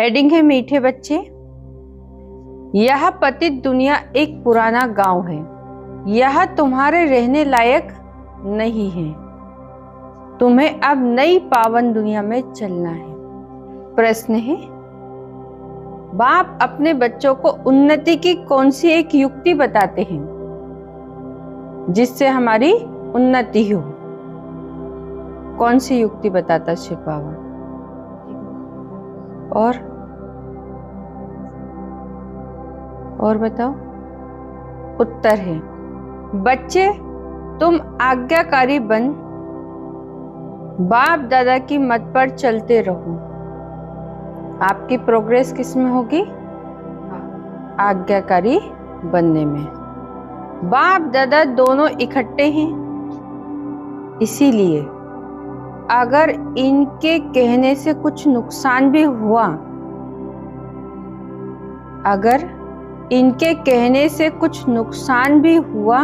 Heading है मीठे बच्चे। यह पतित दुनिया एक पुराना गांव है। यह तुम्हारे रहने लायक नहीं है। तुम्हें अब नई पावन दुनिया में चलना है। प्रश्न है, बाप अपने बच्चों को उन्नति की कौन सी एक युक्ति बताते हैं जिससे हमारी उन्नति हो? कौन सी युक्ति बताता शिव बाबा? और बताओ। उत्तर है, बच्चे तुम आज्ञाकारी बन बाप दादा की मत पर चलते रहो। आपकी प्रोग्रेस किस में होगी? आज्ञाकारी बनने में। बाप दादा दोनों इकट्ठे हैं, इसीलिए अगर इनके कहने से कुछ नुकसान भी हुआ, अगर इनके कहने से कुछ नुकसान भी हुआ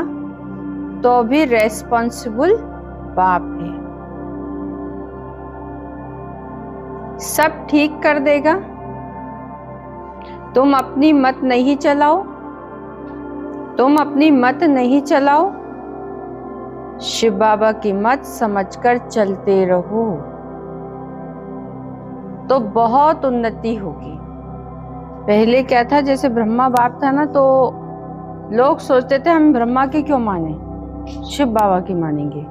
तो भी रेस्पॉन्सिबल बाप है। सब ठीक कर देगा। तुम अपनी मत नहीं चलाओ, तुम अपनी मत नहीं चलाओ, शिव बाबा की मत समझकर चलते रहो तो बहुत उन्नति होगी। पहले क्या था, जैसे ब्रह्मा बाप था ना, तो लोग सोचते थे हम ब्रह्मा की क्यों माने, शिव बाबा की मानेंगे।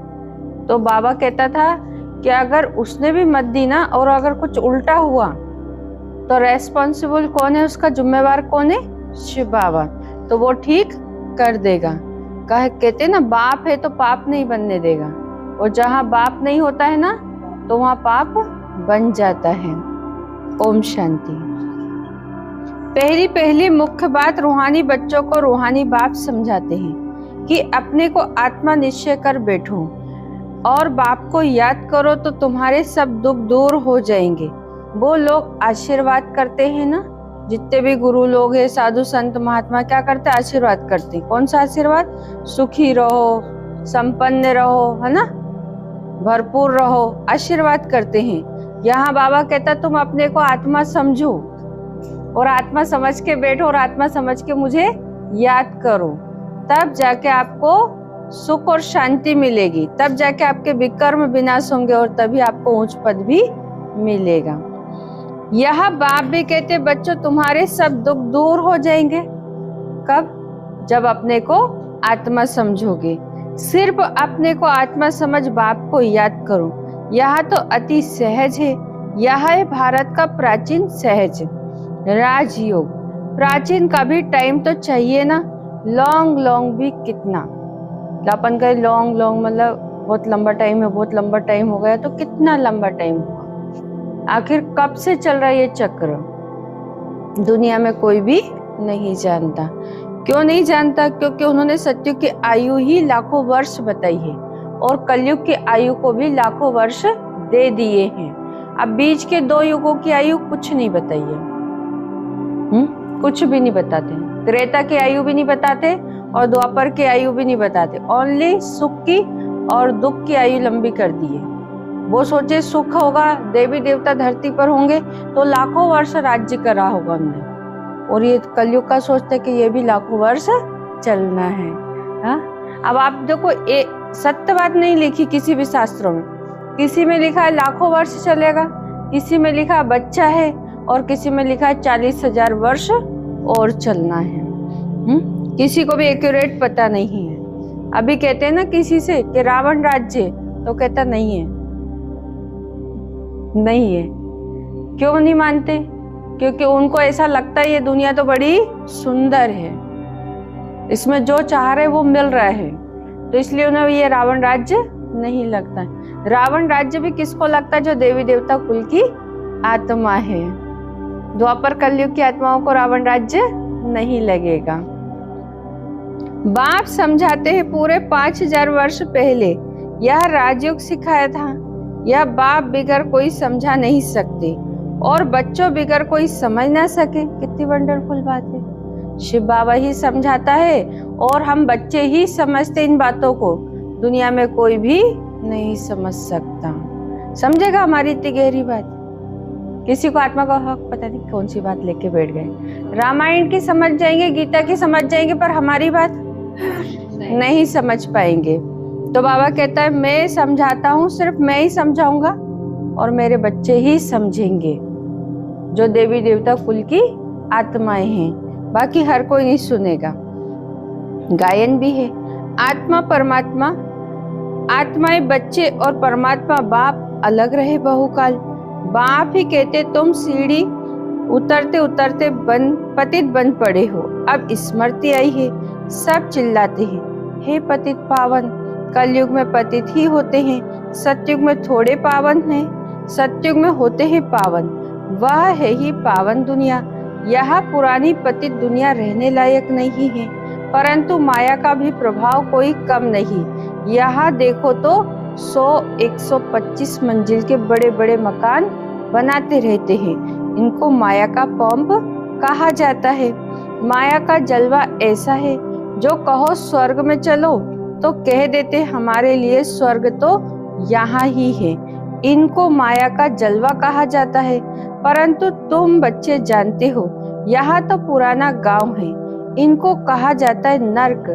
तो बाबा कहता था कि अगर उसने भी मत दी ना और अगर कुछ उल्टा हुआ तो रेस्पॉन्सिबल कौन है, उसका जिम्मेवार कौन है? शिव बाबा। तो वो ठीक कर देगा। कहते ना, बाप है तो पाप नहीं बनने देगा, और जहाँ बाप नहीं होता है ना तो वहाँ पाप बन जाता है। ओम शांति। पहली मुख्य बात, रूहानी बच्चों को रूहानी बाप समझाते हैं कि अपने को आत्मा निश्चय कर बैठो और बाप को याद करो तो तुम्हारे सब दुख दूर हो जाएंगे। वो लोग आशीर्वाद करते हैं ना, जितने भी गुरु लोग हैं, साधु संत महात्मा क्या करते हैं? आशीर्वाद करते हैं। कौन सा आशीर्वाद? सुखी रहो, संपन्न रहो, है ना, भरपूर रहो, आशीर्वाद करते हैं। यहाँ बाबा कहता तुम अपने को आत्मा समझो और आत्मा समझ के बैठो और आत्मा समझ के मुझे याद करो, तब जाके आपको सुख और शांति मिलेगी, तब जाके आपके विकर्म विनाश होंगे और तभी आपको उच्च पद भी मिलेगा। यह बाप भी कहते बच्चों तुम्हारे सब दुख दूर हो जाएंगे। कब? जब अपने को आत्मा समझोगे। सिर्फ अपने को आत्मा समझ बाप को याद करो। यह तो अति सहज है। यह है भारत का प्राचीन सहज राजयोग। प्राचीन का भी टाइम तो चाहिए ना, लॉन्ग भी कितना, अपन कहे लॉन्ग मतलब बहुत लंबा टाइम है, बहुत लंबा टाइम हो गया, तो कितना लंबा टाइम हुआ? आखिर कब से चल रहा है ये चक्र? दुनिया में कोई भी नहीं जानता। क्यों नहीं जानता? क्योंकि उन्होंने सत्युग की आयु ही लाखों वर्ष बताई है और कलयुग की आयु को भी लाखों वर्ष दे दिए हैं। अब बीच के दो युगों की आयु कुछ नहीं बताई है, कुछ भी नहीं बताते। त्रेता की आयु भी नहीं बताते और द्वापर की आयु भी नहीं बताते। ओनली सुख की और दुख की आयु लंबी कर दी है। वो सोचे सुख होगा, देवी देवता धरती पर होंगे तो लाखों वर्ष राज्य करा होगा हमने, और ये कलयुग का सोचते कि ये भी लाखों वर्ष चलना है। हा? अब आप देखो, सत्य बात नहीं लिखी किसी भी शास्त्रों में। किसी में लिखा है लाखों वर्ष चलेगा, किसी में लिखा बच्चा है, और किसी में लिखा है 40,000 वर्ष और चलना है। किसी को भी एक्यूरेट पता नहीं है। अभी कहते हैं ना किसी से कि रावण राज्य, तो कहता नहीं है, नहीं है। क्यों नहीं मानते? क्योंकि उनको ऐसा लगता है ये दुनिया तो बड़ी सुंदर है, इसमें जो चाह रहे वो मिल रहा है, तो इसलिए उन्हें ये रावण राज्य नहीं लगता है। रावण राज्य भी किसको लगता है? जो देवी देवता कुल की आत्मा है। द्वापर कलयुग की आत्माओं को रावण राज्य नहीं लगेगा। बाप समझाते हैं पूरे 5000 वर्ष पहले यह राजयोग सिखाया था। यह बाप बिगर कोई समझा नहीं सकते और बच्चों बिगर कोई समझ ना सके। कितनी वंडरफुल बात है। शिव बाबा ही समझाता है और हम बच्चे ही समझते इन बातों को, दुनिया में कोई भी नहीं समझ सकता। समझेगा हमारी इतनी गहरी बात? किसी को आत्मा का हक पता नहीं कौन सी बात लेके बैठ गए। रामायण की समझ जाएंगे, गीता की समझ जाएंगे, पर हमारी बात नहीं समझ पाएंगे। तो बाबा कहता है मैं समझाता हूँ, सिर्फ मैं ही समझाऊंगा और मेरे बच्चे ही समझेंगे, जो देवी देवता कुल की आत्माएं हैं, बाकी हर कोई नहीं सुनेगा। गायन भी है, आत्मा परमात्मा, आत्माएं बच्चे और परमात्मा बाप अलग रहे बहुकाल। बाप ही कहते तुम सीढ़ी उतरते उतरते पतित बन पड़े हो, अब स्मृति आई है। सब चिल्लाते हैं हे पतित पावन, कलयुग में पतित ही होते हैं, सतयुग में थोड़े पावन हैं, सतयुग में होते हैं पावन। वह है ही पावन दुनिया। यह पुरानी पतित दुनिया रहने लायक नहीं है, परंतु माया का भी प्रभाव कोई कम नहीं। यहाँ देखो तो 100-125 मंजिल के बड़े बड़े मकान बनाते रहते हैं। इनको माया का पंप कहा जाता है। माया का जलवा ऐसा है, जो कहो स्वर्ग में चलो तो कह देते हमारे लिए स्वर्ग तो यहाँ ही है। इनको माया का जलवा कहा जाता है, परंतु तुम बच्चे जानते हो यहाँ तो पुराना गांव है। इनको कहा जाता है नर्क।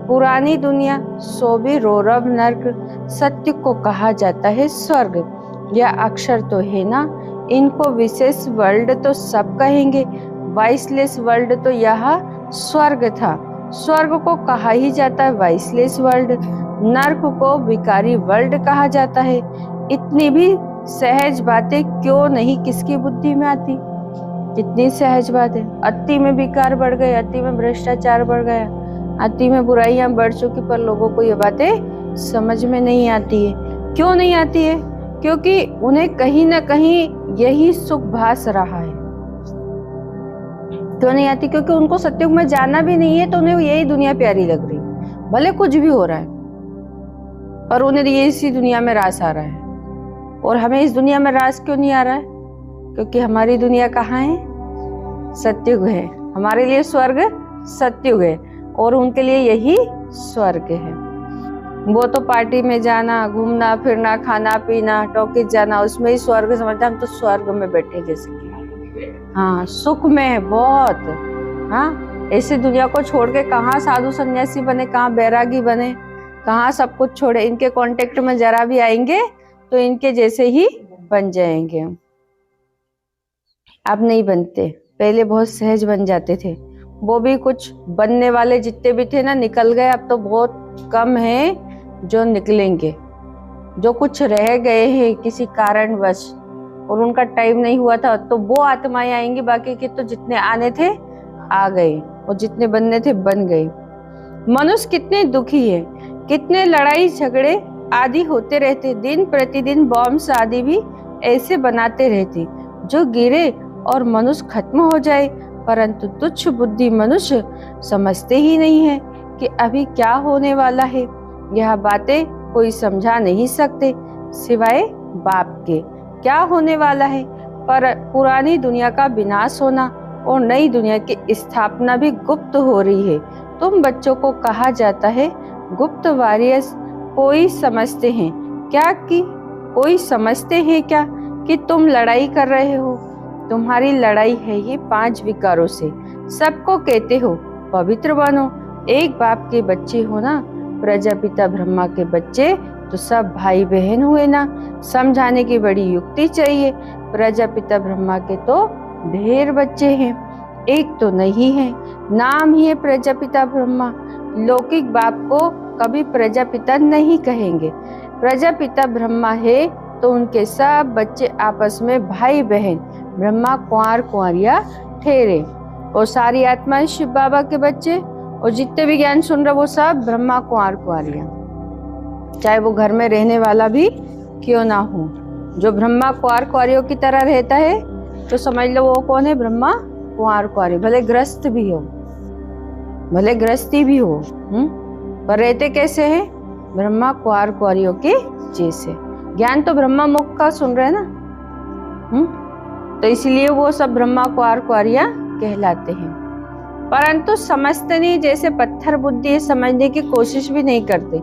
पुरानी दुनिया सो भी रौरव नर्क, सत्य को कहा जाता है स्वर्ग। यह अक्षर तो है ना, इनको विशेष वर्ल्ड तो सब कहेंगे, वाइसलेस वर्ल्ड तो यह स्वर्ग था। स्वर्ग को कहा ही जाता है वाइसलेस वर्ल्ड, नर्क को विकारी वर्ल्ड कहा जाता है। इतनी भी सहज बातें क्यों नहीं किसकी बुद्धि में आती? कितनी सहज बात है। अति में विकार बढ़ गए, अति में भ्रष्टाचार बढ़ गया, अति में बुराइयां बढ़ चुकी, पर लोगों को ये बातें समझ में नहीं आती है। क्यों नहीं आती है? क्योंकि उन्हें कहीं ना कहीं यही सुख भास रहा है। क्यों नहीं आती? क्योंकि उनको सत्युग में जाना भी नहीं है, तो उन्हें यही दुनिया प्यारी लग रही, भले कुछ भी हो रहा है, पर उन्हें ये इसी दुनिया में रास आ रहा है। और हमें इस दुनिया में रास क्यों नहीं आ रहा है? क्योंकि हमारी दुनिया कहाँ है? सत्युग है। हमारे लिए स्वर्ग सत्युग है और उनके लिए यही स्वर्ग है। वो तो पार्टी में जाना, घूमना फिरना, खाना पीना, टॉकीज जाना, उसमें ही स्वर्ग समझते। हम तो स्वर्ग में बैठे जैसे कि, हाँ, सुख में है बहुत। हाँ, ऐसी दुनिया को छोड़ के कहाँ साधु सन्यासी बने, कहाँ बैरागी बने, कहाँ सब कुछ छोड़े। इनके कांटेक्ट में जरा भी आएंगे तो इनके जैसे ही बन जाएंगे। अब नहीं बनते, पहले बहुत सहज बन जाते थे। वो भी कुछ बनने वाले जितने भी थे ना, निकल गए। अब तो बहुत कम है जो निकलेंगे। जो कुछ रह गए हैं किसी कारणवश और उनका टाइम नहीं हुआ था, तो वो आत्माएं आएंगी। बाकी के तो जितने आने थे आ गए और जितने बनने थे बन गए। मनुष्य कितने दुखी है, कितने लड़ाई झगड़े आदि होते रहते। दिन प्रतिदिन बॉम्ब्स आदि भी ऐसे बनाते रहते जो गिरे और मनुष्य खत्म हो जाए। परंतु तुच्छ बुद्धि मनुष्य समझते ही नहीं है कि अभी क्या होने वाला है। यह बातें कोई समझा नहीं सकते सिवाय बाप के। क्या होने वाला है? पर पुरानी दुनिया का विनाश होना और नई दुनिया की स्थापना भी गुप्त हो रही है। तुम बच्चों को कहा जाता है गुप्त वॉरियर्स। कोई समझते हैं क्या कि कोई समझते हैं क्या कि तुम लड़ाई कर रहे हो? तुम्हारी लड़ाई है ये 5 विकारों से। सबको कहते हो पवित्र बनो, एक बाप के बच्चे हो ना, प्रजापिता ब्रह्मा के बच्चे तो सब भाई बहन हुए ना। समझाने की बड़ी युक्ति चाहिए। प्रजापिता ब्रह्मा के तो ढेर बच्चे हैं, एक तो नहीं है। नाम ही है प्रजापिता ब्रह्मा। लौकिक बाप को कभी प्रजापिता नहीं कहेंगे। प्रजापिता ब्रह्मा है तो उनके सब बच्चे आपस में भाई बहन ब्रह्मा कुंवर कुंवरिया ठहरे। और सारी आत्माएं शिव बाबा के बच्चे और जितने भी ज्ञान सुन रहे वो सब ब्रह्मा कुंवर कुंवरिया, चाहे वो घर में रहने वाला भी क्यों ना हो। जो ब्रह्मा कुंवर कुंवरियों की तरह रहता है तो समझ लो वो कौन है? ब्रह्मा कुंवर कुंवरी। भले ग्रस्त भी हो, भले ग्रस्ती भी हो, पर रहते कैसे हैं? ब्रह्मा कुंवर कुंवरियों के जैसे। ज्ञान तो ब्रह्मा मुख का सुन रहे हैं ना, तो इसलिए वो सब ब्रह्मा कुंवर कुंवरिया कहलाते हैं। परंतु समझते नहीं, जैसे पत्थर बुद्धि है, समझने की कोशिश भी नहीं करते।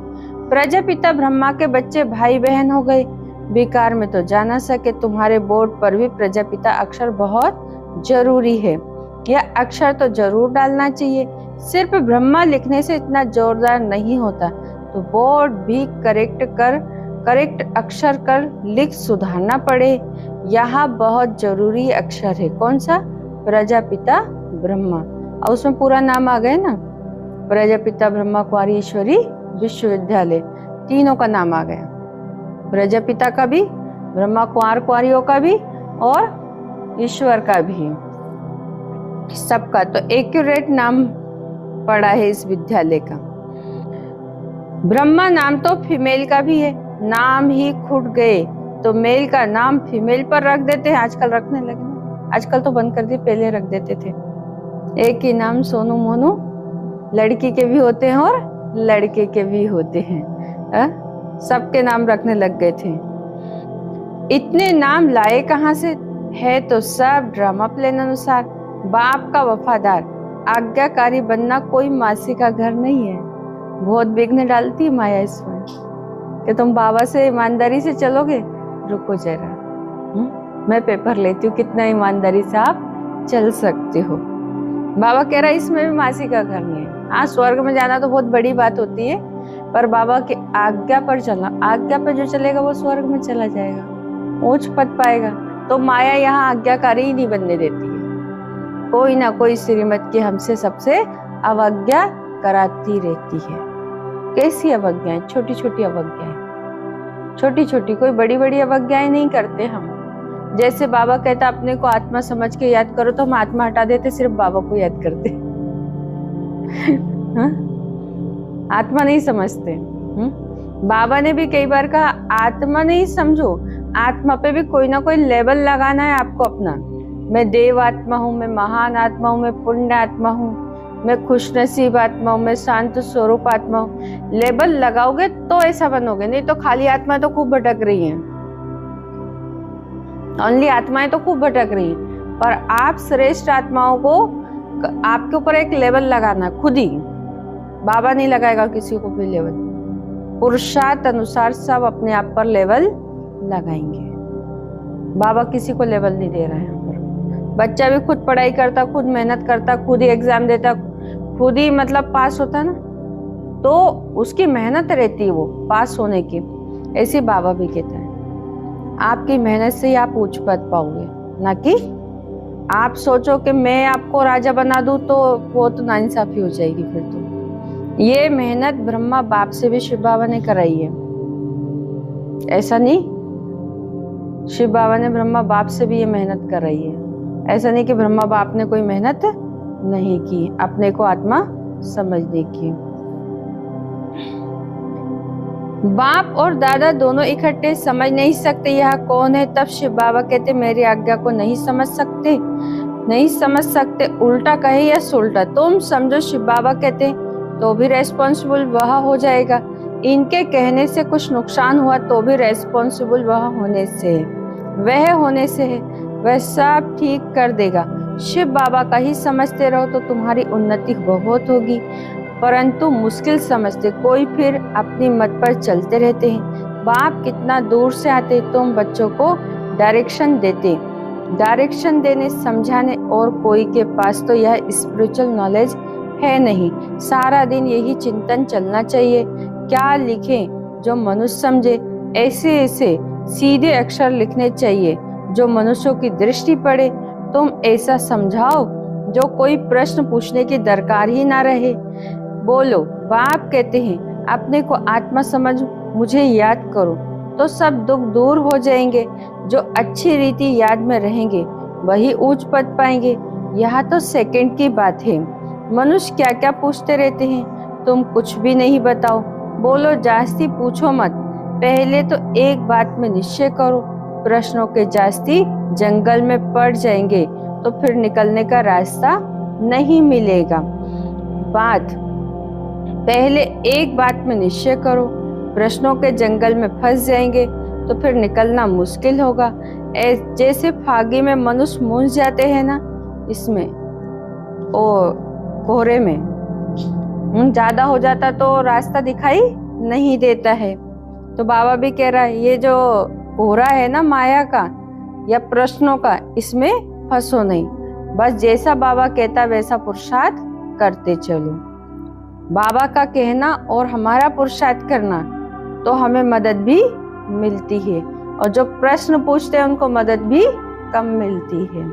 प्रजापिता ब्रह्मा के बच्चे भाई बहन हो गए। विकार में तो जा ना सके। तुम्हारे बोर्ड पर भी प्रजापिता अक्षर बहुत जरूरी है, यह अक्षर तो जरूर डालना चाहिए। सिर्फ ब्रह्मा लिखने से इतना जोरदार नहीं होता, तो बोर्ड भी करेक्ट अक्षर कर लिख सुधारना पड़े। यहाँ बहुत जरूरी अक्षर है, कौन सा? प्रजापिता ब्रह्मा। और उसमें पूरा नाम आ गया ना, प्रजापिता ब्रह्मा कुमारी ईश्वरी विश्वविद्यालय, तीनों का नाम आ गया, प्रजापिता का भी, ब्रह्मा कुमार कुमारियों का भी और ईश्वर का भी, सबका। तो एक्यूरेट नाम पड़ा है इस विद्यालय का। ब्रह्मा नाम तो फीमेल का भी है, नाम ही खुट गए तो मेल का नाम फीमेल पर रख देते हैं, आजकल रखने लगे ना, आजकल तो बंद कर दिए, पहले रख देते थे। एक ही नाम सोनू मोनू, लड़की के भी होते हैं और लड़के के भी होते हैं, सबके नाम रखने लग गए थे। इतने नाम लाए कहाँ से? है तो सब ड्रामा प्लान अनुसार। बाप का वफादार आज्ञाकारी बनना कोई मासी का घर नहीं है। बहुत विघ्न डालती है माया इसमें कि तुम बाबा से ईमानदारी से चलोगे। रुको जरा, मैं पेपर लेती हूँ, कितना ईमानदारी से आप चल सकते हो। बाबा कह रहा है इसमें भी मासी का घर नहीं है। हाँ, स्वर्ग में जाना तो बहुत बड़ी बात होती है, पर बाबा की आज्ञा पर चलना, आज्ञा पर जो चलेगा वो स्वर्ग में चला जाएगा, ऊंच पद पाएगा। तो माया यहाँ आज्ञाकारी ही नहीं बनने देती है, कोई ना कोई श्रीमत की हमसे सबसे अवज्ञा कराती रहती है। कैसी अवज्ञाएं? छोटी छोटी अवज्ञाएं, छोटी छोटी, कोई बड़ी बड़ी अवज्ञाएं नहीं करते हम। जैसे बाबा कहता अपने को आत्मा समझ के याद करो, तो हम आत्मा हटा देते, सिर्फ बाबा को याद करते। आत्मा नहीं समझते। बाबा ने भी कई बार कहा आत्मा नहीं समझो, आत्मा पे भी कोई ना कोई लेबल लगाना है आपको अपना। मैं देव आत्मा हूँ, मैं महान आत्मा हूँ, मैं पुण्य आत्मा हूँ, मैं खुशनसीब आत्मा हूँ, मैं शांत स्वरूप आत्मा हूँ। लेबल लगाओगे तो ऐसा बनोगे, नहीं तो खाली आत्मा तो खूब भटक रही है, ओनली आत्माएं तो खूब भटक रही हैं। पर आप श्रेष्ठ आत्माओं को, आपके ऊपर एक लेवल लगाना खुद ही, बाबा नहीं लगाएगा किसी को भी लेवल। पुरुषार्थ अनुसार सब अपने आप पर लेवल लगाएंगे। बाबा किसी को लेवल नहीं दे रहा है यहाँ पर। बच्चा भी खुद पढ़ाई करता, खुद मेहनत करता, खुद ही एग्जाम देता, खुद ही मतलब पास होता ना, तो उसकी मेहनत रहती है वो पास होने की। ऐसे बाबा भी कहता है आपकी मेहनत से ही आप ऊंच पद पाओगे, ना कि आप सोचो कि मैं आपको राजा बना दूं, तो वो तो नाइंसाफी हो जाएगी फिर तो। ये मेहनत ब्रह्मा बाप से भी शिव बाबा ने कराई है, ऐसा नहीं शिव बाबा ने ब्रह्मा बाप से भी ये मेहनत कराई है। ऐसा नहीं कि ब्रह्मा बाप ने कोई मेहनत नहीं की अपने को आत्मा समझने की। बाप और दादा दोनों इकट्ठे समझ नहीं सकते यह कौन है, तब शिव बाबा कहते मेरी आज्ञा को नहीं समझ सकते, नहीं समझ सकते। उल्टा कहे या सुलटा, तुम समझो शिव बाबा कहते तो भी रेस्पॉन्सिबल वह हो जाएगा, इनके कहने से कुछ नुकसान हुआ तो भी रेस्पॉन्सिबल वह होने से है, वह होने से है, वह सब ठीक कर देगा। शिव बाबा का ही समझते रहो तो तुम्हारी उन्नति बहुत होगी, परंतु मुश्किल समझते कोई फिर अपनी मत पर चलते रहते हैं। बाप कितना दूर से आते, तुम बच्चों को डायरेक्शन देते, डायरेक्शन देने समझाने, और कोई के पास तो यह स्पिरिचुअल नॉलेज है नहीं। सारा दिन यही चिंतन चलना चाहिए, क्या लिखें जो मनुष्य समझे, ऐसे ऐसे सीधे अक्षर लिखने चाहिए जो मनुष्यों की दृष्टि पड़े। तुम ऐसा समझाओ जो कोई प्रश्न पूछने की दरकार ही ना रहे। बोलो, बाप कहते हैं अपने को आत्मा समझ मुझे याद करो तो सब दुख दूर हो जाएंगे। जो अच्छी रीति याद में रहेंगे वही ऊंच पद पाएंगे। यह तो सेकंड की बात है। मनुष्य क्या क्या पूछते रहते हैं, तुम कुछ भी नहीं बताओ। बोलो जास्ती पूछो मत, पहले तो एक बात में निश्चय करो, प्रश्नों के जास्ती जंगल में पड़ जाएंगे तो फिर निकलने का रास्ता नहीं मिलेगा। पहले एक बात में निश्चय करो, प्रश्नों के जंगल में फंस जाएंगे तो फिर निकलना मुश्किल होगा। जैसे फागी में मनुष्य मूंझ जाते हैं ना, इसमें और कोहरे में ज्यादा हो जाता तो रास्ता दिखाई नहीं देता है। तो बाबा भी कह रहा है ये जो कोहरा है ना माया का या प्रश्नों का, इसमें फंसो नहीं। बस जैसा बाबा कहता वैसा पुरुषार्थ करते चलो। बाबा का कहना और हमारा पुरुषार्थ करना तो हमें मदद भी मिलती है, और जो प्रश्न पूछते हैं उनको मदद भी कम मिलती है।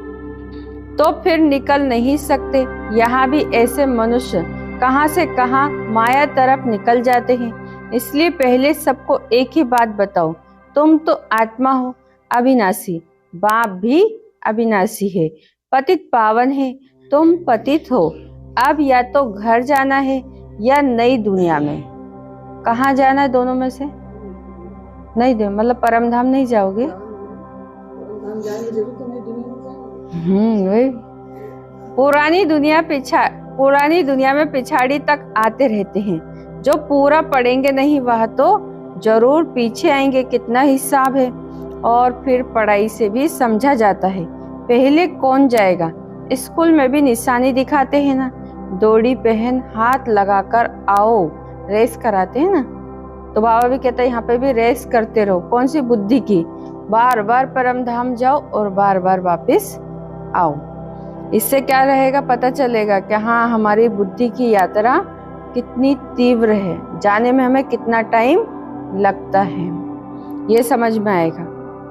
तो फिर निकल नहीं सकते। यहाँ भी ऐसे मनुष्य कहाँ से कहाँ माया तरफ निकल जाते हैं। इसलिए पहले सबको एक ही बात बताओ, तुम तो आत्मा हो अविनाशी, बाप भी अविनाशी है, पतित पावन है, तुम पतित हो। अब या तो घर जाना है या नई दुनिया में। कहाँ जाना है दोनों में से? नहीं दे मतलब परम धाम नहीं जाओगे? वही पुरानी दुनिया में पिछाड़ी तक आते रहते हैं। जो पूरा पढ़ेंगे नहीं वह तो जरूर पीछे आएंगे। कितना हिसाब है। और फिर पढ़ाई से भी समझा जाता है पहले कौन जाएगा। स्कूल में भी निशानी दिखाते हैं ना, दौड़ी पहन हाथ लगाकर आओ, रेस कराते हैं ना। तो बाबा भी कहते हैं यहाँ पे भी रेस करते रहो। कौन सी बुद्धि की? बार बार परम धाम जाओ और बार बार वापस आओ। इससे क्या रहेगा? पता चलेगा कि हाँ हमारी बुद्धि की यात्रा कितनी तीव्र है, जाने में हमें कितना टाइम लगता है, ये समझ में आएगा।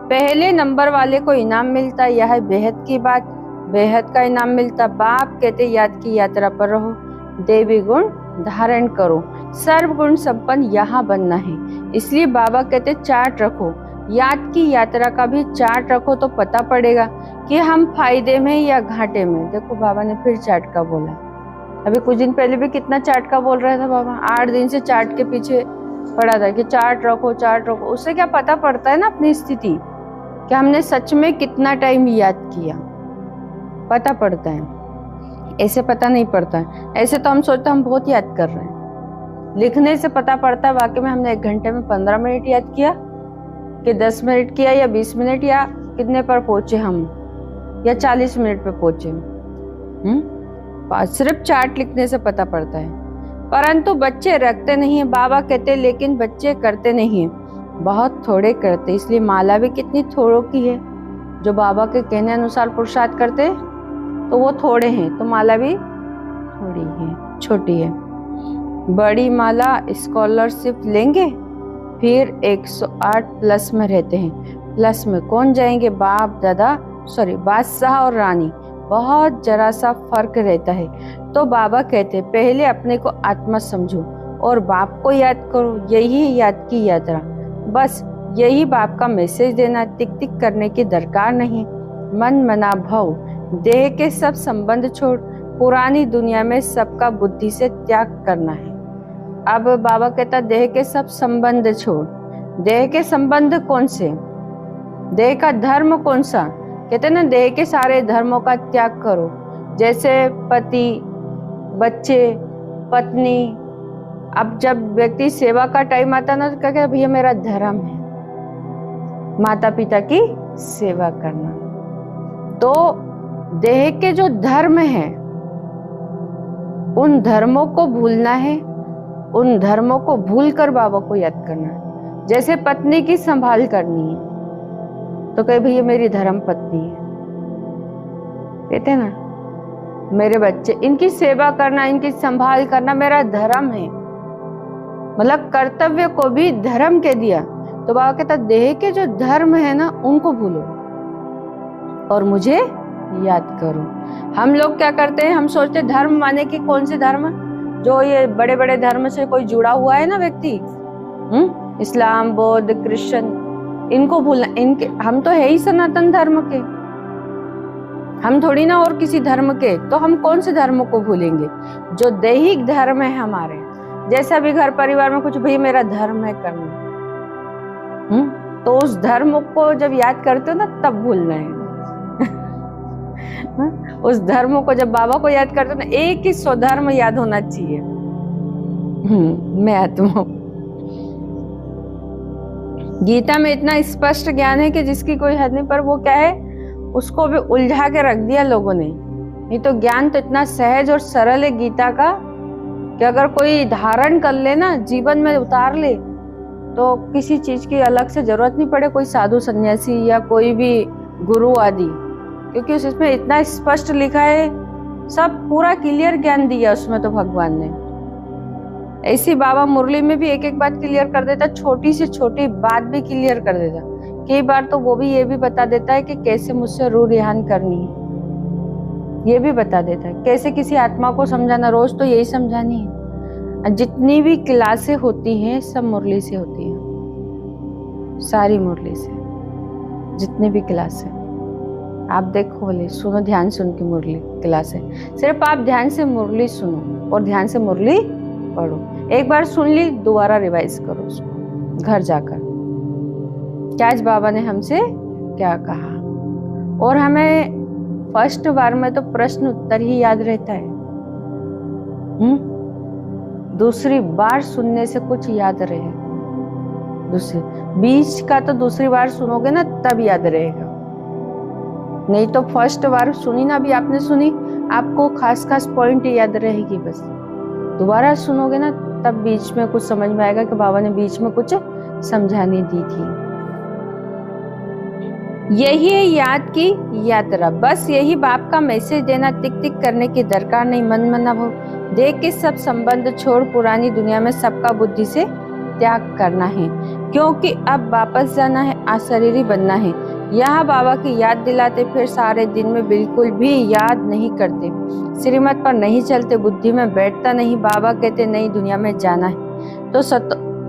पहले नंबर वाले को इनाम मिलता, यह है बेहद की बात, बेहद का इनाम मिलता। बाप कहते याद की यात्रा पर रहो, देवी गुण धारण करो, सर्व गुण संपन्न यहाँ बनना है। इसलिए बाबा कहते चार्ट रखो, याद की यात्रा का भी चार्ट रखो तो पता पड़ेगा कि हम फायदे में या घाटे में। देखो बाबा ने फिर चार्ट का बोला। अभी कुछ दिन पहले भी कितना चार्ट का बोल रहा था बाबा। 8 दिन से चार्ट के पीछे पड़ा था कि चार्ट रखो चार्ट रखो। उससे क्या पता पड़ता है ना अपनी स्थिति, कि हमने सच में कितना टाइम याद किया, पता पड़ता है। ऐसे पता नहीं पड़ता है। ऐसे तो हम सोचते हम बहुत याद कर रहे हैं, लिखने से पता पड़ता है वाकई में हमने 1 घंटे में 15 मिनट याद किया कि 10 मिनट किया या 20 मिनट, या कितने पर पहुंचे हम, या 40 मिनट पे पहुंचे। सिर्फ चार्ट लिखने से पता पड़ता है। परंतु बच्चे रखते नहीं है। बाबा कहते लेकिन बच्चे करते नहीं है, बहुत थोड़े करते। इसलिए माला भी कितनी थोड़ों की है। जो बाबा के कहने अनुसार पुरुषार्थ करते तो वो थोड़े हैं, तो माला भी थोड़ी है, छोटी है। बड़ी माला स्कॉलरशिप लेंगे, फिर 108 प्लस में रहते हैं। प्लस में कौन जाएंगे? बाप दादा बादशाह और रानी। बहुत जरा सा फर्क रहता है। तो बाबा कहते पहले अपने को आत्मा समझो और बाप को याद करो, यही याद की यात्रा। बस यही बाप का मैसेज देना, टिक टिक करने की दरकार नहीं। मन मना भव, देह के सब संबंध छोड़, पुरानी दुनिया में सबका बुद्धि से त्याग करना है। अब बाबा कहता देह के सब संबंध छोड़। देह के संबंध कौन से? देह का धर्म कौन सा? कहते ना देह के सारे धर्मों का त्याग करो। जैसे पति, बच्चे, पत्नी। अब जब व्यक्ति सेवा का टाइम आता ना तो कहते भैया मेरा धर्म है माता पिता की सेवा करना। तो देह के जो धर्म है उन धर्मों को भूलना है, उन धर्मों को भूलकर बाबा को याद करना है। जैसे पत्नी की संभाल करनी है तो कहे भैया मेरी धर्म पत्नी है, कहते ना मेरे बच्चे, इनकी सेवा करना, इनकी संभाल करना मेरा धर्म है। मतलब कर्तव्य को भी धर्म के दिया। तो बाबा कहता देह के जो धर्म है ना उनको भूलो और मुझे याद करो। हम लोग क्या करते हैं, हम सोचते धर्म माने कि कौन से धर्म, जो ये बड़े बड़े धर्म से कोई जुड़ा हुआ है ना व्यक्ति, इस्लाम, बौद्ध, क्रिश्चियन, इनको भूलना। इनके हम तो है ही सनातन धर्म के, हम थोड़ी ना और किसी धर्म के। तो हम कौन से धर्म को भूलेंगे? जो दैहिक धर्म है हमारे, जैसा भी घर परिवार में कुछ भाई मेरा धर्म है करना, तो उस धर्म को जब याद करते हो ना तब भूलना है। उस धर्म को जब बाबा को याद करते हो ना, एक ही स्वधर्म याद होना चाहिए, मैं आत्मा। गीता में इतना स्पष्ट ज्ञान है कि जिसकी कोई हद नहीं, पर वो क्या है उसको भी उलझा के रख दिया लोगों ने। नहीं तो ज्ञान तो इतना सहज और सरल है गीता का कि अगर कोई धारण कर ले ना, जीवन में उतार ले, तो किसी चीज की अलग से जरूरत नहीं पड़े, कोई साधु सन्यासी या कोई भी गुरु आदि, क्योंकि उसमें इतना स्पष्ट लिखा है, सब पूरा क्लियर ज्ञान दिया उसमें तो भगवान ने। ऐसी बाबा मुरली में भी एक एक बात क्लियर कर देता, छोटी से छोटी बात भी क्लियर कर देता। कई बार तो वो भी ये भी बता देता है कि कैसे मुझसे रूह रिहान करनी है, ये भी बता देता है। कैसे किसी आत्मा को समझाना, रोज तो यही समझानी है। जितनी भी क्लासें होती हैं सब मुरली से होती हैं, सारी मुरली से, जितनी भी क्लासें आप देखो, बोले सुनो, ध्यान सुन के मुरली क्लास है। सिर्फ आप ध्यान से मुरली सुनो और ध्यान से मुरली पढ़ो। एक बार सुन ली, दोबारा रिवाइज करो उसको घर जाकर, क्या आज बाबा ने हमसे क्या कहा। और हमें फर्स्ट बार में तो प्रश्न उत्तर ही याद रहता है, दूसरी बार सुनने से कुछ याद रहे, दूसरी बीच का तो दूसरी बार सुनोगे ना तब याद रहेगा, नहीं तो फर्स्ट बार सुनी ना, भी आपने सुनी, आपको खास खास पॉइंट याद रहेगी, बस दोबारा सुनोगे ना तब बीच में कुछ समझ में आएगा कि बाबा ने बीच में कुछ समझाने दी थी। यही है याद की यात्रा, बस यही बाप का मैसेज देना, टिक टिक करने की दरकार नहीं। मन मना भाव देख के सब संबंध छोड़ पुरानी दुनिया में सबका बुद्धि से त्याग करना है, क्योंकि अब वापस जाना है, अशरीरी बनना है। यहाँ बाबा की याद दिलाते, फिर सारे दिन में बिल्कुल भी याद नहीं करते, श्रीमत पर नहीं चलते, बुद्धि में बैठता नहीं। बाबा कहते नई दुनिया में जाना है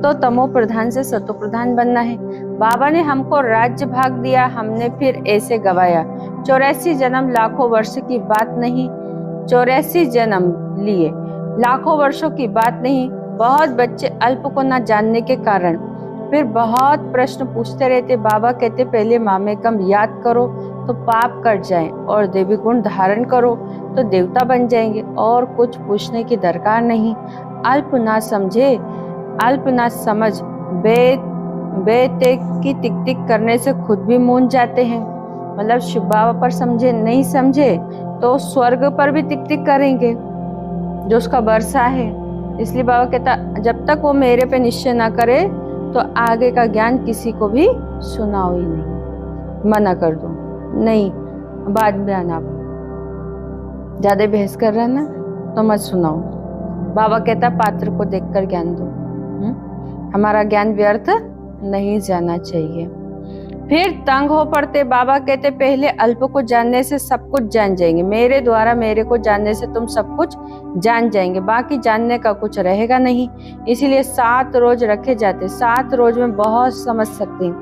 तो तमो प्रधान से सतो प्रधान बनना है। बाबा ने हमको राज्य भाग दिया, हमने फिर ऐसे गवाया। 84 जन्म लाखों वर्ष की बात नहीं, 84 जन्म लिए लाखों वर्षों की बात नहीं। बहुत बच्चे अल्प को न जानने के कारण फिर बहुत प्रश्न पूछते रहते। बाबा कहते पहले मामे कम याद करो तो पाप कट जाए, और देवी गुण धारण करो तो देवता बन जाएंगे, और कुछ पूछने की दरकार नहीं। अल्प ना समझे, अल्प ना समझ, बेते की टिक टिक करने से खुद भी मूंझ जाते हैं। मतलब शिव बाबा पर समझे, नहीं समझे तो स्वर्ग पर भी टिक टिक करेंगे जो उसका वर्षा है। इसलिए बाबा कहता जब तक वो मेरे पे निश्चय ना करे तो आगे का ज्ञान किसी को भी सुनाओ ही नहीं, मना कर दो, नहीं बाद में आना, ज्यादा बहस कर रहा है ना तो मत सुनाओ। बाबा कहता पात्र को देखकर ज्ञान दो, हमारा ज्ञान व्यर्थ नहीं जाना चाहिए। फिर तंग हो पड़ते। बाबा कहते पहले अल्प को जानने से सब कुछ जान जाएंगे, मेरे द्वारा मेरे को जानने से तुम सब कुछ जान जाएंगे, बाकी जानने का कुछ रहेगा नहीं। इसीलिए 7 रोज रखे जाते। 7 रोज में बहुत समझ सकते हैं,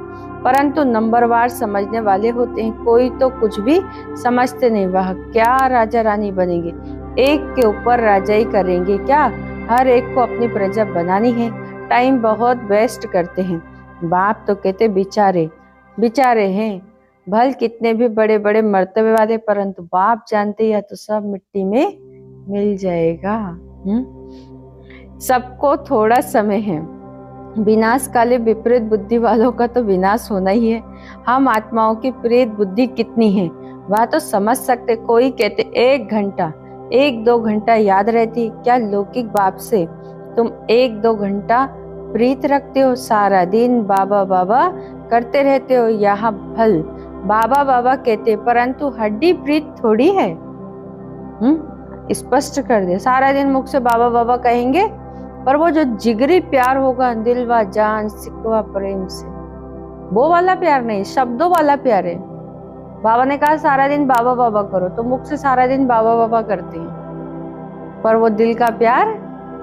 परंतु नंबरवार समझने वाले होते हैं। कोई तो कुछ भी समझते नहीं, वह क्या राजा रानी बनेंगे, एक के ऊपर राजाई करेंगे क्या, हर एक को अपनी प्रजा बनानी है। टाइम बहुत वेस्ट करते हैं। बाप तो कहते बेचारे हैं, भल कितने भी बड़े बड़े मर्तबे वाले, परंतु बाप जानते या तो सब मिट्टी में मिल जाएगा। सबको थोड़ा समय है, विनाश काले विपरीत बुद्धि वालों का तो विनाश होना ही है। हम आत्माओं की प्रेत बुद्धि कितनी है वह तो समझ सकते। कोई कहते 1 घंटा 1-2 घंटा याद रहती, क्या लौकिक बाप से तुम 1-2 घंटा प्रीत रखते हो, सारा दिन बाबा बाबा करते रहते हो। यहाँ भल बाबा बाबा कहते, परंतु हड्डी प्रीत थोड़ी है। स्पष्ट कर दे, सारा दिन मुख से बाबा बाबा कहेंगे, पर वो जो जिगरी प्यार होगा दिल व जान सिकवा प्रेम से, वो वाला प्यार नहीं, शब्दों वाला प्यार है। बाबा ने कहा सारा दिन बाबा बाबा करो, तो मुख से सारा दिन बाबा बाबा करते हैं, पर वो दिल का प्यार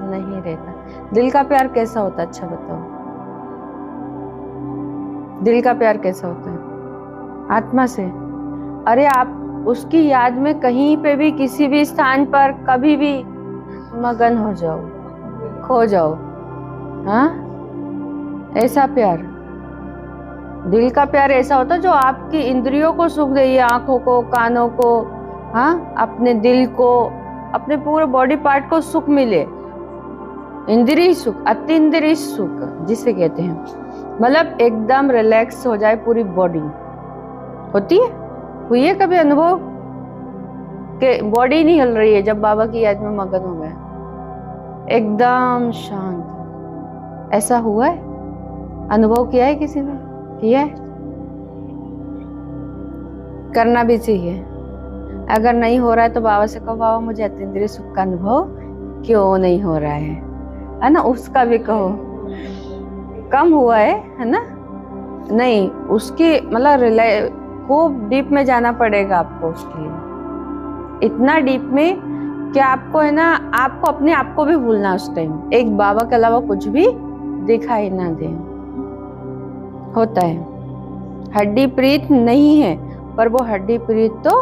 नहीं रहता। दिल का प्यार कैसा होता है, अच्छा बताओ, दिल का प्यार कैसा होता है? आत्मा से। अरे आप उसकी याद में कहीं पे भी किसी भी स्थान पर कभी भी मगन हो जाओ, खो जाओ, हाँ, ऐसा प्यार। दिल का प्यार ऐसा होता है जो आपकी इंद्रियों को सुख दे, आंखों को, कानों को, हाँ, अपने दिल को, अपने पूरे बॉडी पार्ट को सुख मिले। इंद्रिय सुख, अति इंद्रिय सुख जिसे कहते हैं, मतलब एकदम रिलैक्स हो जाए पूरी बॉडी। होती है, हुई है कभी अनुभव कि बॉडी नहीं हिल रही है जब बाबा की याद में मगन हो गया, एकदम शांत, ऐसा हुआ है? अनुभव किया है किसी ने? किया है? करना भी चाहिए। अगर नहीं हो रहा है तो बाबा से कहो, बाबा मुझे अतीन्द्रिय सुख का अनुभव क्यों नहीं हो रहा है ना? उसका भी कहो, कम हुआ है ना? नहीं, उसकी मतलब खूब डीप में जाना पड़ेगा आपको उसके लिए, इतना डीप में कि आपको है ना, आपको अपने आप को भी भूलना उस टाइम, एक बाबा के अलावा कुछ भी दिखाई ना दे। होता है, हड्डी प्रीत नहीं है, पर वो हड्डी प्रीत तो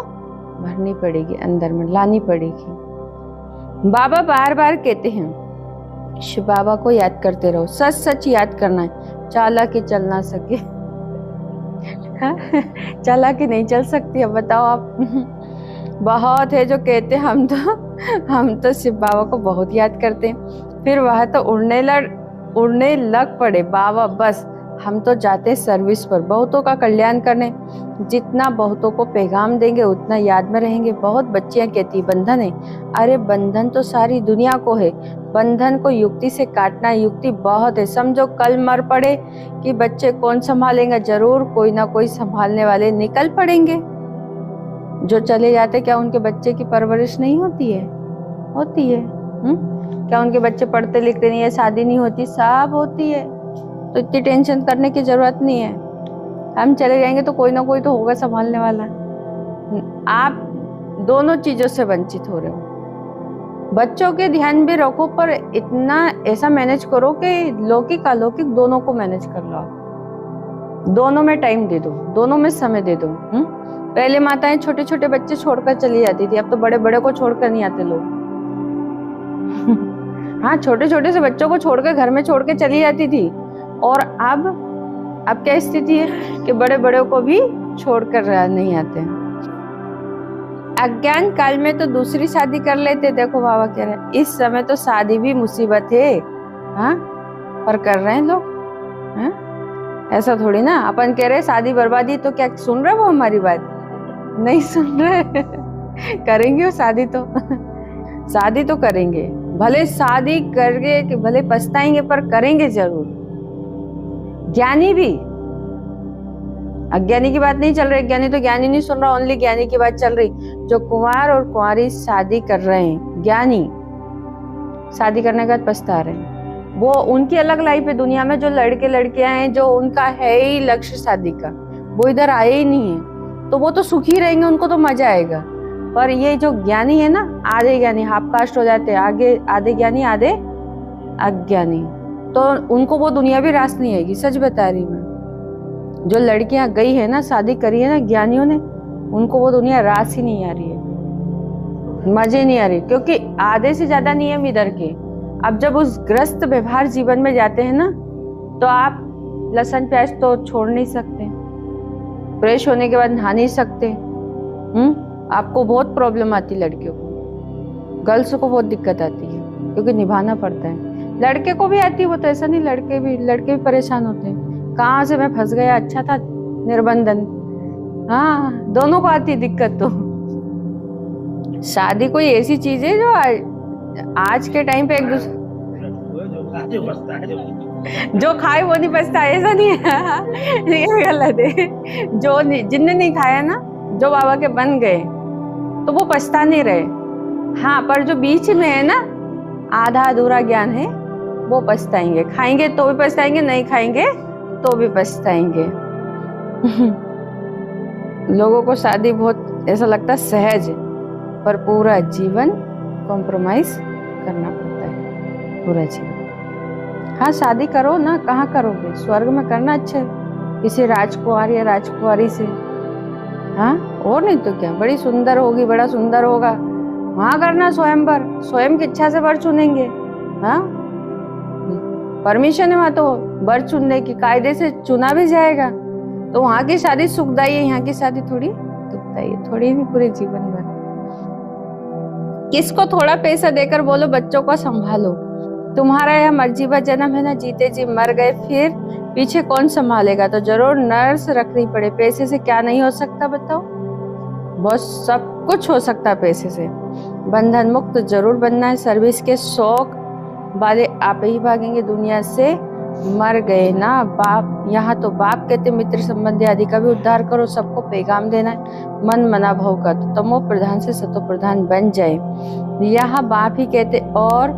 भरनी पड़ेगी, अंदर में लानी पड़ेगी। बाबा बार बार कहते हैं शिव बाबा को याद करते रहो, सच सच याद करना है, चालाकी चल ना सके। चालाकी नहीं चल सकती, अब बताओ आप। बहुत है जो कहते हैं हम तो शिव बाबा को बहुत याद करते हैं, फिर वह तो उड़ने लग पड़े बाबा, बस हम तो जाते सर्विस पर, बहुतों का कल्याण करने। जितना बहुतों को पैगाम देंगे उतना याद में रहेंगे। बहुत बच्चियां कहती बंधन है, अरे बंधन तो सारी दुनिया को है, बंधन को युक्ति से काटना, युक्ति बहुत है। समझो कल मर पड़े कि बच्चे कौन संभालेंगे, जरूर कोई ना कोई संभालने वाले निकल पड़ेंगे। जो चले जाते क्या उनके बच्चे की परवरिश नहीं होती है? होती है। क्या उनके बच्चे पढ़ते लिखते नहीं है, शादी नहीं होती? सब होती है। तो इतनी टेंशन करने की जरूरत नहीं है। हम चले जाएंगे तो कोई ना कोई तो होगा संभालने वाला। आप दोनों चीजों से वंचित हो रहे हो। बच्चों के ध्यान भी रखो, पर इतना ऐसा मैनेज करो कि लौकिक अलौकिक दोनों को मैनेज कर लो। दोनों में टाइम दे दो, दोनों में समय दे दो। पहले माताएं छोटे छोटे बच्चे छोड़कर चली जाती थी, अब तो बड़े बड़े को छोड़कर नहीं आते लोग। हाँ, छोटे छोटे से बच्चों को छोड़कर घर में छोड़ के चली जाती थी, और अब क्या स्थिति है कि बड़े बड़े को भी छोड़कर नहीं आते। अज्ञान काल में तो दूसरी शादी कर लेते। देखो बाबा कह रहे हैं इस समय तो शादी भी मुसीबत है, हाँ, पर कर रहे हैं लोग। हाँ? ऐसा थोड़ी ना अपन कह रहे शादी बर्बादी, तो क्या सुन रहे वो हमारी बात? नहीं सुन रहे। करेंगे वो शादी तो शादी तो करेंगे, भले शादी करके कि भले पछताएंगे, पर करेंगे जरूर। ज्ञानी भी, अज्ञानी की बात नहीं चल रही, ज्ञानी तो ज्ञानी नहीं सुन रहा, ओनली ज्ञानी की बात चल रही। जो कुंवार और कुंवारी शादी कर रहे हैं, ज्ञानी शादी करने के बाद पछता रहे हैं, वो उनकी अलग लाइफ है दुनिया में। जो लड़के लड़कियां हैं जो उनका है ही लक्ष्य शादी का, वो इधर आए ही नहीं है, तो वो तो सुखी रहेंगे, उनको तो मजा आएगा। पर ये जो ज्ञानी है ना, आधे ज्ञानी हाफ कास्ट हो जाते हैं, आगे आधे ज्ञानी आधे अज्ञानी, तो उनको वो दुनिया भी रास नहीं आएगी। सच बता रही मैं, जो लड़कियां गई है ना, शादी करी है ना ज्ञानियों ने, उनको वो दुनिया रास ही नहीं आ रही है, मजे नहीं आ रही, क्योंकि आधे से ज्यादा नियम इधर के। अब जब उस ग्रस्त व्यवहार जीवन में जाते हैं ना, तो आप लहसुन प्याज तो छोड़ नहीं सकते, फ्रेश होने के बाद नहा नहीं सकते। आपको बहुत प्रॉब्लम आती, लड़कियों को, गर्ल्स को बहुत दिक्कत आती है, क्योंकि निभाना पड़ता है। लड़के को भी आती है, वो तो ऐसा नहीं, लड़के भी परेशान होते हैं, कहाँ से मैं फंस गया, अच्छा था निर्बंधन। हाँ, दोनों को आती है दिक्कत। तो शादी कोई ऐसी चीज है जो आज के टाइम पे एक दूसरे जो खाए वो नहीं पछता, ऐसा नहीं है। ये गलत है। जो जिनने नहीं खाया ना, जो बाबा के बन गए, तो वो पछता नहीं रहे। हाँ, पर जो बीच में है ना, आधा अधूरा ज्ञान है, वो पछताएंगे। खाएंगे तो भी पछताएंगे, नहीं खाएंगे तो भी पछताएंगे। लोगों को शादी बहुत ऐसा लगता है सहज, पर पूरा जीवन कॉम्प्रोमाइज करना पड़ता है, पूरा जीवन। हाँ, शादी करो ना, कहाँ करोगे? स्वर्ग में करना अच्छा है, किसी राजकुमार या राजकुमारी से। हाँ, और नहीं तो क्या, बड़ी सुंदर होगी, बड़ा सुंदर होगा, वहां करना स्वयंवर, स्वयं की इच्छा से वर चुनेंगे। हाँ, परमिशन है वहां तो वर चुनने की, कायदे से चुना भी जाएगा। तो वहां की शादी सुखदायी है, यहाँ की शादी थोड़ी दुखदायी है, थोड़ी नहीं, पूरे जीवन भर। किसको थोड़ा पैसा देकर बोलो बच्चों को संभालो, तुम्हारा यह मर्जीवा जन्म है ना, जीते जी मर गए, फिर पीछे कौन संभालेगा? तो जरूर नर्स रखनी पड़े। पैसे से क्या नहीं हो सकता बताओ? बहुत सब कुछ हो सकता है पैसे से। बंधन मुक्त जरूर बनना है। सर्विस के शौक वाले आप ही भागेंगे दुनिया से, मर गए ना बाप। यहाँ तो बाप कहते मित्र संबंधी आदि का भी उद्धार करो, सबको पैगाम देना है, मन मना भव का तो तमो प्रधान से सतो प्रधान बन जाए। यहाँ बाप ही कहते और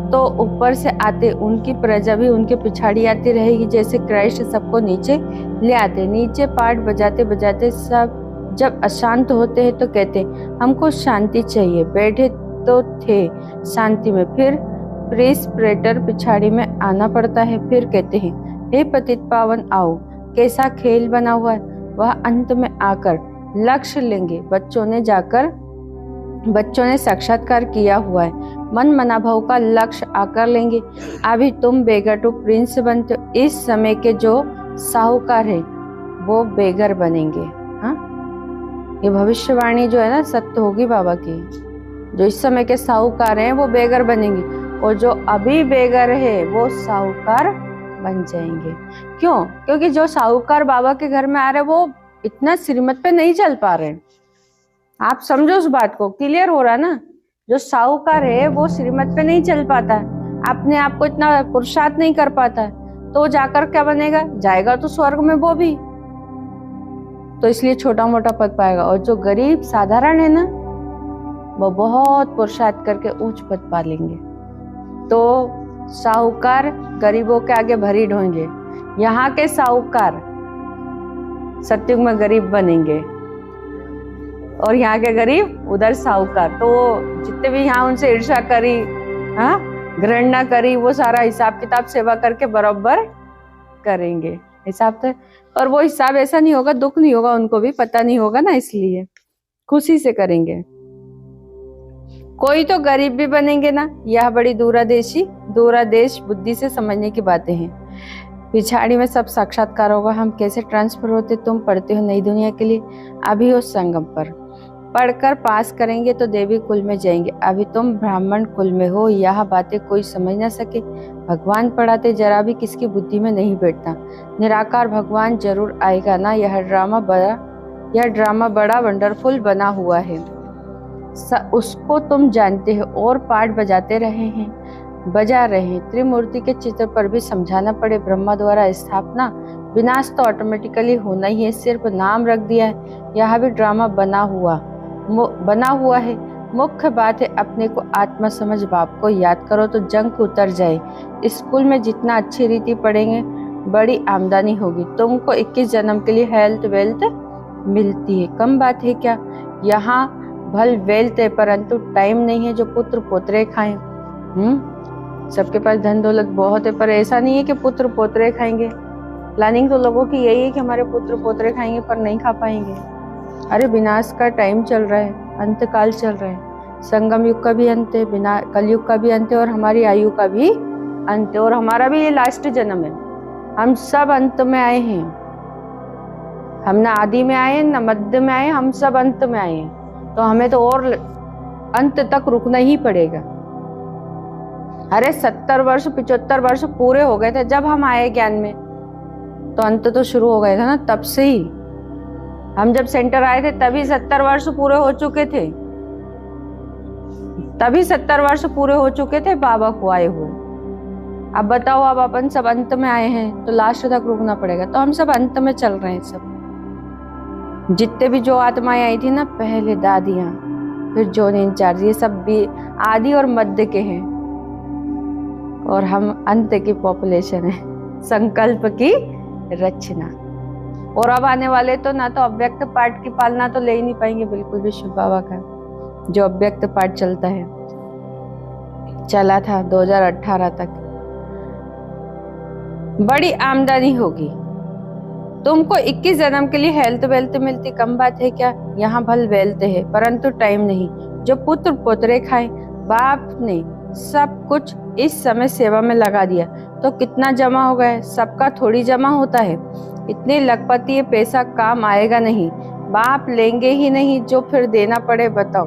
तो ऊपर से आते उनकी प्रजा भी उनके पिछाड़ी आती रहेगी, जैसे क्राइस्ट सबको नीचे ले आते। नीचे पाठ बजाते बजाते सब जब अशांत होते हैं तो कहते हमको शांति चाहिए। बैठे तो थे शांति में, फिर प्रेस प्रेटर पिछाड़ी में आना पड़ता है। फिर कहते हैं हे पतित पावन आओ, कैसा खेल बना हुआ है, वह अंत में आकर लक्ष्य लेंगे। बच्चों ने साक्षात्कार किया हुआ है, मन मना भाव का लक्ष्य आकर लेंगे। अभी तुम बेगटू प्रिंस बनते हो, इस समय के जो साहूकार है वो बेगर बनेंगे। हाँ, ये भविष्यवाणी जो है ना सत्य होगी बाबा की। जो इस समय के साहूकार हैं वो बेगर बनेंगे, और जो अभी बेगर है वो साहूकार बन जाएंगे। क्यों? क्योंकि जो साहूकार बाबा के घर में आ रहे वो इतना श्रीमत पे नहीं चल पा रहे। आप समझो उस बात को, क्लियर हो रहा ना। जो साहूकार है वो श्रीमत पे नहीं चल पाता है, अपने आप को इतना पुरुषार्थ नहीं कर पाता है, तो जाकर क्या बनेगा? जाएगा तो स्वर्ग में वो भी, तो इसलिए छोटा मोटा पद पाएगा। और जो गरीब साधारण है ना वो बहुत पुरुषार्थ करके उच्च पद पा लेंगे। तो साहूकार गरीबों के आगे भरी ढोंगे। यहाँ के साहूकार सतयुग में गरीब बनेंगे और यहाँ के गरीब उधर साहूकार। तो जितने भी यहाँ उनसे ईर्ष्या करी, हाँ, घृणा करी, वो सारा हिसाब किताब सेवा करके बराबर करेंगे हिसाब से। और वो हिसाब ऐसा नहीं होगा, दुख नहीं होगा, उनको भी पता नहीं होगा ना, इसलिए खुशी से करेंगे। कोई तो गरीब भी बनेंगे ना, यह बड़ी दूरादेश बुद्धि से समझने की बातें हैं। पिछाड़ी में सब साक्षात्कार होगा। हम कैसे ट्रांसफर होते, तुम पढ़ते हो नई दुनिया के लिए, अभी हो संगम पर, पढ़कर पास करेंगे तो देवी कुल में जाएंगे। अभी तुम ब्राह्मण कुल में हो, यह बातें कोई समझ ना सके। भगवान पढ़ाते जरा भी किसकी बुद्धि में नहीं बैठता। निराकार भगवान जरूर आएगा ना। यह ड्रामा बड़ा वंडरफुल बना हुआ है, उसको तुम जानते हो और पाठ बजा रहे हैं। त्रिमूर्ति के चित्र पर भी समझाना पड़े। ब्रह्मा द्वारा स्थापना, विनाश तो ऑटोमेटिकली होना ही है, सिर्फ नाम रख दिया है। यह भी ड्रामा बना हुआ है। मुख्य बात है अपने को आत्मा समझ, बाप को याद करो तो जंग उतर जाए। स्कूल में जितना अच्छी रीति पढ़ेंगे बड़ी आमदनी होगी। तुमको 21 जन्म के लिए हेल्थ वेल्थ मिलती है, कम बात है क्या? यहाँ भल वेल्थ है परंतु टाइम नहीं है जो पुत्र पोतरे खाएं। सबके पास धन दौलत बहुत है, पर ऐसा नहीं है कि पुत्र पोतरे खाएंगे। प्लानिंग तो लोगों की यही है कि हमारे पुत्र पोतरे खाएंगे, पर नहीं खा पाएंगे। अरे विनाश का टाइम चल रहा है, अंत काल चल रहा है। संगम युग का भी अंत है, कलयुग का भी अंत है, और हमारी आयु का भी अंत है, और हमारा भी ये लास्ट जन्म है। हम सब अंत में आए हैं। हम ना आदि में आए, ना मध्य में आए, हम सब अंत में आए हैं। तो हमें तो और अंत तक रुकना ही पड़ेगा। अरे 70 वर्ष 75 वर्ष पूरे हो गए थे जब हम आए ज्ञान में, तो अंत तो शुरू हो गया था ना तब से ही। हम जब सेंटर आए थे तभी 70 वर्ष पूरे हो चुके थे, तभी 70 वर्ष पूरे हो चुके थे बाबा को आए हुए। अब बताओ, अब अपन सब अंत में आए हैं तो लास्ट तक रुकना पड़ेगा। तो हम सब अंत में चल रहे हैं। सब जितने भी जो आत्माएं आई थी ना पहले, दादियां, फिर जोन इंचार्ज, ये सब भी आदि और मध्य के हैं, और हम अंत की पॉपुलेशन है, संकल्प की रचना। और अब आने वाले तो ना तो अव्यक्त पाठ की पालना तो ले ही नहीं पाएंगे बिल्कुल भी। शिव बाबा का जो अव्यक्त पाठ चलता है, चला था 2018 तक, बड़ी आमदनी होगी। तुमको 21 जन्म के लिए हेल्थ वेल्थ मिलती, कम बात है क्या? यहाँ भल वेल्थ है परंतु टाइम नहीं जो पुत्र पोतरे खाए। बाप ने सब कुछ इस समय सेवा में लगा दिया तो कितना जमा हो गया? सबका थोड़ी जमा होता है। इतने लखपति पैसा काम आएगा नहीं, बाप लेंगे ही नहीं, जो फिर देना पड़े बताओ।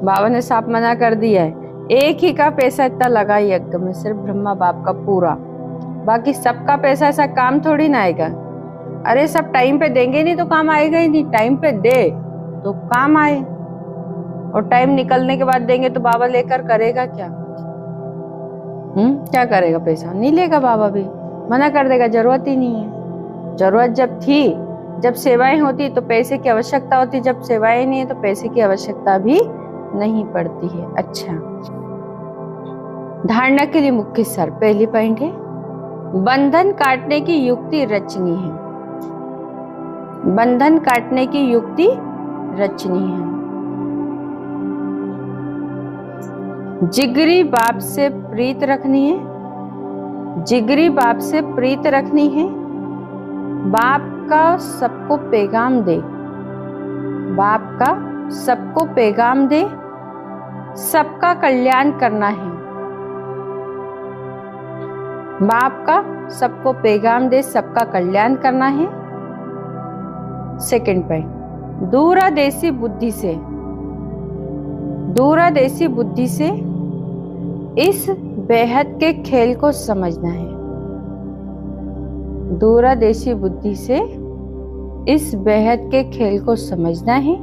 बाबा ने साफ मना कर दिया है। एक ही का पैसा इतना लगा यज्ञ में, सिर्फ ब्रह्मा बाप का पूरा, बाकी सबका पैसा ऐसा काम थोड़ी ना आएगा। अरे सब टाइम पे देंगे नहीं तो काम आएगा ही नहीं। टाइम पे दे तो काम आए, और टाइम निकलने के बाद देंगे तो बाबा लेकर करेगा क्या? क्या करेगा? पैसा नहीं लेगा, बाबा भी मना कर देगा, जरूरत ही नहीं है। जरूरत जब थी, जब सेवाएं होती तो पैसे की आवश्यकता होती, जब सेवाएं नहीं है तो पैसे की आवश्यकता भी नहीं पड़ती है। अच्छा, धारणा के लिए मुख्य सार, पहली पॉइंट है बंधन काटने की युक्ति रचनी है। बंधन काटने की युक्ति रचनी है। जिगरी बाप से प्रीत रखनी है। जिगरी बाप से प्रीत रखनी है। बाप का सबको पैगाम दे। बाप का सबको पैगाम दे। सबका कल्याण करना है। बाप का सबको पैगाम दे, सबका कल्याण करना है। सेकंड पॉइंट, दूरदेशी बुद्धि से, दूरदेशी बुद्धि से इस बेहद के खेल को समझना है। दूरदेशी बुद्धि से इस बेहद के खेल को समझना है।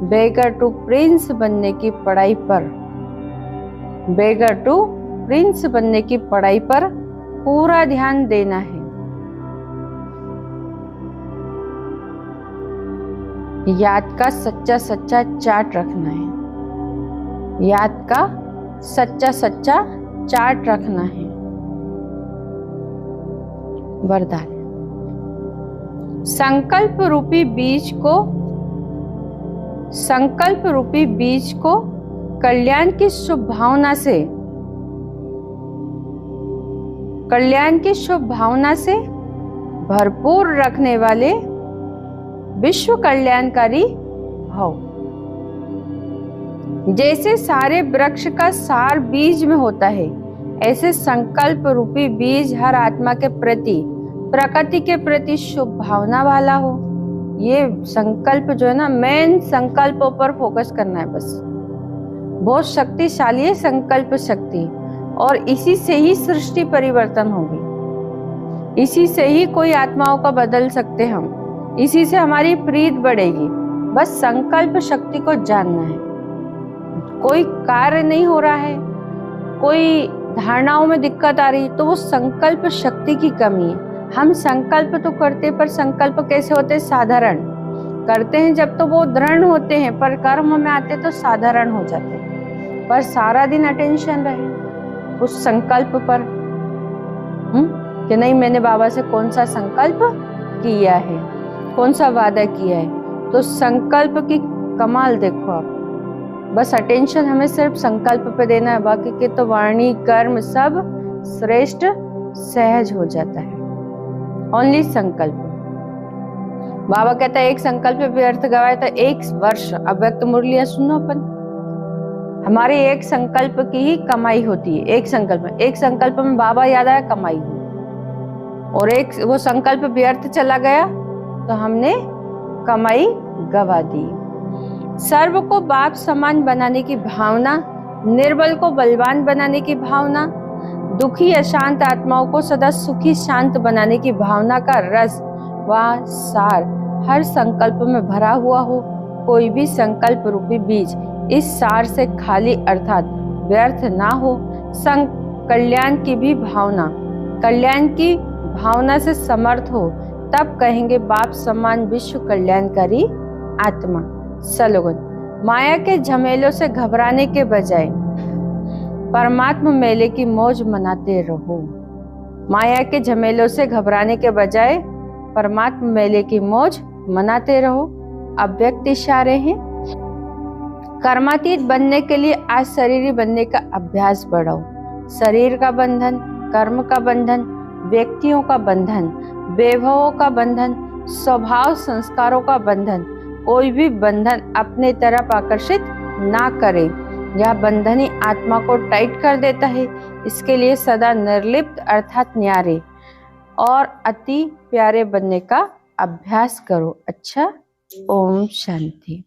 बेगर टू प्रिंस बनने की पढ़ाई पर, बेगर टू प्रिंस बनने की पढ़ाई पर पूरा ध्यान देना है। याद का सच्चा सच्चा चार्ट रखना है। याद का सच्चा सच्चा चार्ट रखना है। वरदान, संकल्प रूपी बीज को, संकल्प रूपी बीज को कल्याण की शुभ भावना से, कल्याण की शुभ भावना से भरपूर रखने वाले विश्व कल्याणकारी भव। जैसे सारे वृक्ष का सार बीज में होता है, ऐसे संकल्प रूपी बीज हर आत्मा के प्रति, प्रकृति के प्रति शुभ भावना वाला हो। ये संकल्प जो है ना, मेन संकल्पों पर फोकस करना है बस। बहुत शक्तिशाली है संकल्प शक्ति, और इसी से ही सृष्टि परिवर्तन होगी। इसी से ही कोई आत्माओं का बदल सकते हम, इसी से हमारी प्रीत बढ़ेगी। बस संकल्प शक्ति को जानना है। कोई कार्य नहीं हो रहा है, कोई धारणाओं में दिक्कत आ रही है, तो वो संकल्प शक्ति की कमी है। हम संकल्प तो करते, पर संकल्प कैसे होते? साधारण करते हैं जब तो वो दृढ़ होते हैं, पर कर्म में आते तो साधारण हो जाते हैं। पर सारा दिन अटेंशन रहे उस संकल्प पर, कि नहीं मैंने बाबा से कौन सा संकल्प किया है, कौन सा वादा किया है। तो संकल्प की कमाल देखो आप, बस अटेंशन हमें सिर्फ संकल्प पे देना है, बाकी के तो वाणी कर्म सब श्रेष्ठ सहज हो जाता है। ओनली संकल्प। बाबा कहता है एक संकल्प व्यर्थ गवाए तो 1 वर्ष अव्यक्त मुरलियां सुनो अपन। हमारे एक संकल्प की ही कमाई होती है। एक संकल्प में बाबा याद आया, कमाई हुई। और एक वो संकल्प व्यर्थ चला गया तो हमने कमाई गवा दी। सर्व को बाप समान बनाने की भावना, निर्बल को बलवान बनाने की भावना, दुखी अशांत आत्माओं को सदा सुखी शांत बनाने की भावना का रस व सार हर संकल्प में भरा हुआ हो। कोई भी संकल्प रूपी बीज इस सार से खाली अर्थात व्यर्थ ना हो। कल्याण की भी भावना, कल्याण की भावना से समर्थ हो, तब कहेंगे बाप समान विश्व कल्याणकारी आत्मा। स्लोगन, माया के झमेलों से घबराने के बजाय परमात्मा मेले की मौज मनाते रहो। माया के झमेलों से घबराने के बजाय परमात्मा मेले की मौज मनाते रहो। अव्यक्त इशारे हैं। कर्मातीत बनने के लिए आज शरीरी बनने का अभ्यास बढ़ाओ। शरीर का बंधन, कर्म का बंधन, व्यक्तियों का बंधन, वैभवों का बंधन, स्वभाव संस्कारों का बंधन, कोई भी बंधन अपने तरफ आकर्षित ना करे। यह बंधन ही आत्मा को टाइट कर देता है। इसके लिए सदा निर्लिप्त अर्थात न्यारे और अति प्यारे बनने का अभ्यास करो। अच्छा, ओम शांति।